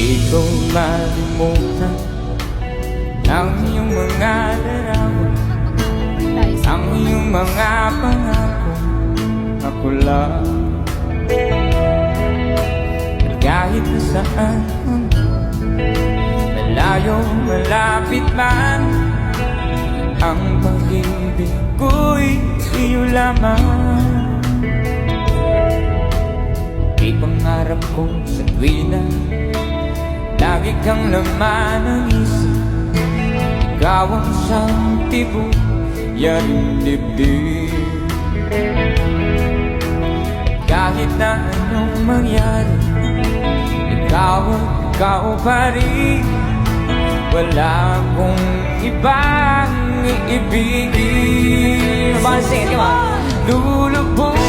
Di ko malimutan ang iyong mga larawan, ang iyong mga pangako. Ako lang kahit na saan, malayo malapit man, ang pag-ibig ko'y iyo lamang. Di pangarap ko sa tuwina lagi kang laman ng isip, ikaw ang siyang tibok, yan dibdib. Kahit na anong mangyari, ikaw pa rin. Wala akong ibang iibigin. Sing it, come on. Lulubog